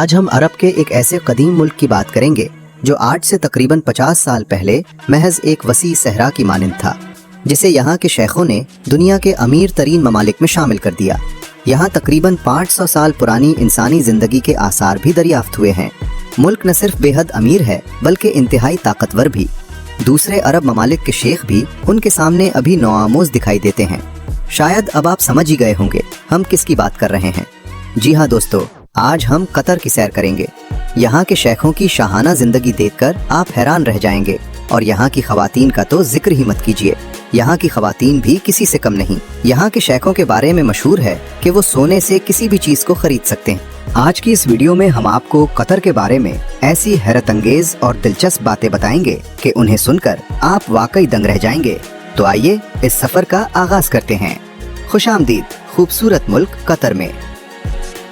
آج ہم عرب کے ایک ایسے قدیم ملک کی بات کریں گے جو آج سے تقریباً 50 سال پہلے محض ایک وسیع صحرا کی مانند تھا، جسے یہاں کے شیخوں نے دنیا کے امیر ترین ممالک میں شامل کر دیا۔ یہاں تقریباً 500 سال پرانی انسانی زندگی کے آثار بھی دریافت ہوئے ہیں۔ ملک نہ صرف بے حد امیر ہے بلکہ انتہائی طاقتور بھی۔ دوسرے عرب ممالک کے شیخ بھی ان کے سامنے ابھی نوآموز دکھائی دیتے ہیں۔ شاید اب آپ سمجھ ہی گئے ہوں گے ہم کس کی بات کر رہے ہیں۔ جی ہاں دوستو، آج ہم قطر کی سیر کریں گے۔ یہاں کے شیخوں کی شاہانہ زندگی دیکھ کر آپ حیران رہ جائیں گے، اور یہاں کی خواتین کا تو ذکر ہی مت کیجیے۔ یہاں کی خواتین بھی کسی سے کم نہیں۔ یہاں کے شیخوں کے بارے میں مشہور ہے کہ وہ سونے سے کسی بھی چیز کو خرید سکتے ہیں۔ آج کی اس ویڈیو میں ہم آپ کو قطر کے بارے میں ایسی حیرت انگیز اور دلچسپ باتیں بتائیں گے کہ انہیں سن کر آپ واقعی دنگ رہ جائیں گے۔ تو آئیے اس سفر کا آغاز کرتے ہیں۔ خوش آمدید خوبصورت ملک قطر میں۔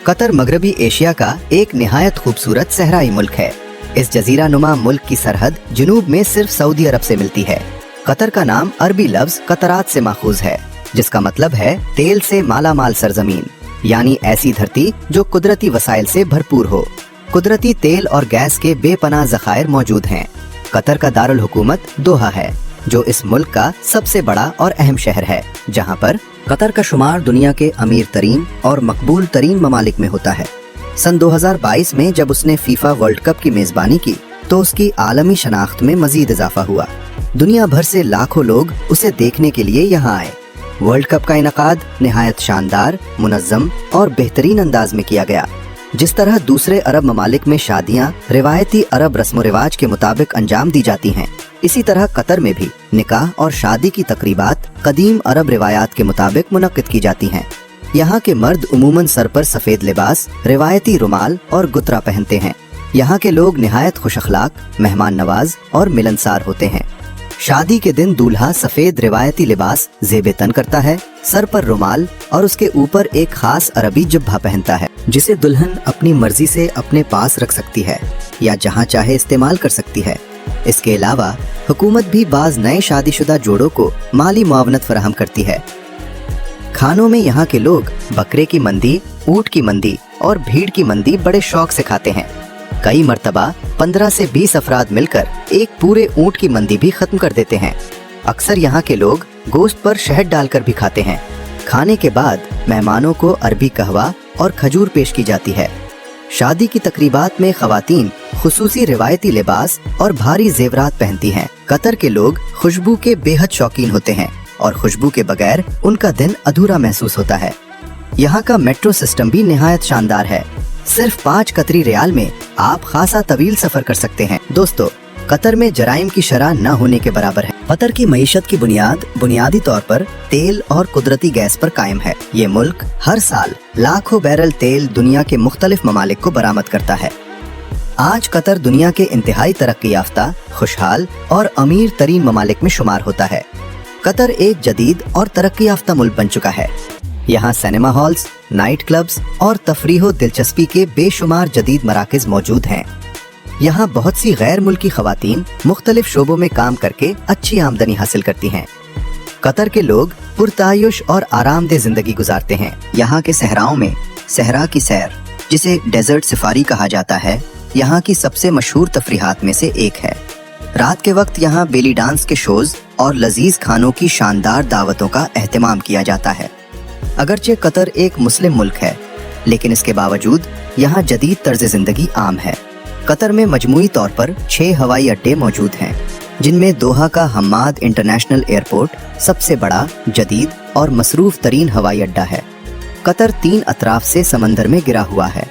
قطر مغربی ایشیا کا ایک نہایت خوبصورت صحرائی ملک ہے۔ اس جزیرہ نما ملک کی سرحد جنوب میں صرف سعودی عرب سے ملتی ہے۔ قطر کا نام عربی لفظ قطرات سے ماخوذ ہے، جس کا مطلب ہے تیل سے مالا مال سرزمین، یعنی ایسی دھرتی جو قدرتی وسائل سے بھرپور ہو۔ قدرتی تیل اور گیس کے بے پناہ ذخائر موجود ہیں۔ قطر کا دارالحکومت دوحہ ہے، جو اس ملک کا سب سے بڑا اور اہم شہر ہے، جہاں پر قطر کا شمار دنیا کے امیر ترین اور مقبول ترین ممالک میں ہوتا ہے۔ سن 2022 میں جب اس نے فیفا ورلڈ کپ کی میزبانی کی تو اس کی عالمی شناخت میں مزید اضافہ ہوا۔ دنیا بھر سے لاکھوں لوگ اسے دیکھنے کے لیے یہاں آئے۔ ورلڈ کپ کا انعقاد نہایت شاندار، منظم اور بہترین انداز میں کیا گیا۔ جس طرح دوسرے عرب ممالک میں شادیاں روایتی عرب رسم و رواج کے مطابق انجام دی جاتی ہیں، اسی طرح قطر میں بھی نکاح اور شادی کی تقریبات قدیم عرب روایات کے مطابق منعقد کی جاتی ہیں۔ یہاں کے مرد عموماً سر پر سفید لباس، روایتی رومال اور گترا پہنتے ہیں۔ یہاں کے لوگ نہایت خوش اخلاق، مہمان نواز اور ملنسار ہوتے ہیں۔ شادی کے دن دولہا سفید روایتی لباس زیب تن کرتا ہے، سر پر رومال اور اس کے اوپر ایک خاص عربی جبہ پہنتا ہے، جسے دلہن اپنی مرضی سے اپنے پاس رکھ سکتی ہے یا جہاں چاہے استعمال کر سکتی ہے۔ اس کے علاوہ حکومت بھی بعض نئے شادی شدہ جوڑوں کو مالی معاونت فراہم کرتی ہے۔ کھانوں میں یہاں کے لوگ بکرے کی مندی، اونٹ کی مندی اور بھیڑ کی مندی بڑے شوق سے کھاتے ہیں۔ کئی مرتبہ 15 سے 20 افراد مل کر ایک پورے اونٹ کی مندی بھی ختم کر دیتے ہیں۔ اکثر یہاں کے لوگ گوشت پر شہد ڈال کر بھی کھاتے ہیں۔ کھانے کے بعد مہمانوں کو عربی قہوہ اور کھجور پیش کی جاتی ہے۔ شادی کی تقریبات میں خواتین خصوصی روایتی لباس اور بھاری زیورات پہنتی ہیں۔ قطر کے لوگ خوشبو کے بے حد شوقین ہوتے ہیں اور خوشبو کے بغیر ان کا دن ادھورا محسوس ہوتا ہے۔ یہاں کا میٹرو سسٹم بھی نہایت شاندار ہے۔ صرف 5 قطری ریال میں آپ خاصا طویل سفر کر سکتے ہیں۔ دوستو، قطر میں جرائم کی شرح نہ ہونے کے برابر ہے۔ قطر کی معیشت کی بنیادی طور پر تیل اور قدرتی گیس پر قائم ہے۔ یہ ملک ہر سال لاکھوں بیرل تیل دنیا کے مختلف ممالک کو برآمد کرتا ہے۔ آج قطر دنیا کے انتہائی ترقی یافتہ، خوشحال اور امیر ترین ممالک میں شمار ہوتا ہے۔ قطر ایک جدید اور ترقی یافتہ ملک بن چکا ہے۔ یہاں سینما ہالز، نائٹ کلبز اور تفریح و دلچسپی کے بے شمار جدید مراکز موجود ہیں۔ یہاں بہت سی غیر ملکی خواتین مختلف شعبوں میں کام کر کے اچھی آمدنی حاصل کرتی ہیں۔ قطر کے لوگ پرتعیش اور آرام دہ زندگی گزارتے ہیں۔ یہاں کے صحراؤں میں صحرا کی سیر، جسے ڈیزرٹ سفاری کہا جاتا ہے، یہاں کی سب سے مشہور تفریحات میں سے ایک ہے۔ رات کے وقت یہاں بیلی ڈانس کے شوز اور لذیذ کھانوں کی شاندار دعوتوں کا اہتمام کیا جاتا ہے۔ اگرچہ قطر ایک مسلم ملک ہے، لیکن اس کے باوجود یہاں جدید طرز زندگی عام ہے۔ قطر میں مجموعی طور پر 6 ہوائی اڈے موجود ہیں، جن میں دوحہ کا حماد انٹرنیشنل ایئرپورٹ سب سے بڑا، جدید اور مصروف ترین ہوائی اڈہ ہے۔ قطر 3 اطراف سے سمندر میں گرا ہوا ہے۔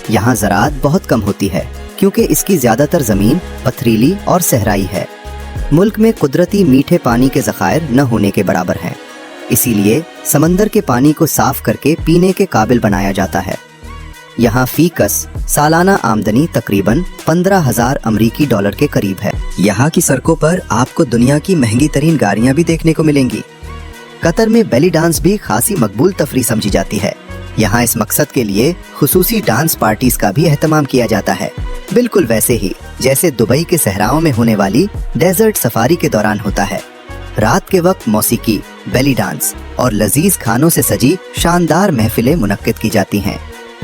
یہاں زراعت بہت کم ہوتی ہے کیونکہ اس کی زیادہ تر زمین پتھریلی اور صحرائی ہے۔ ملک میں قدرتی میٹھے پانی کے ذخائر نہ ہونے کے برابر ہیں، اسی لیے سمندر کے پانی کو صاف کر کے پینے کے قابل بنایا جاتا ہے۔ یہاں فی کس سالانہ آمدنی تقریباً 15,000 امریکی ڈالر کے قریب ہے۔ یہاں کی سڑکوں پر آپ کو دنیا کی مہنگی ترین گاڑیاں بھی دیکھنے کو ملیں گی۔ قطر میں بیلی ڈانس بھی خاصی مقبول تفریح سمجھی جاتی ہے۔ یہاں اس مقصد کے لیے خصوصی ڈانس پارٹیز کا بھی اہتمام کیا جاتا ہے، بالکل ویسے ہی جیسے دبئی کے صحراؤں میں ہونے والی ڈیزرٹ سفاری کے دوران ہوتا ہے۔ رات کے وقت موسیقی، بیلی ڈانس اور لذیذ کھانوں سے سجی شاندار محفلیں منعقد کی جاتی ہیں۔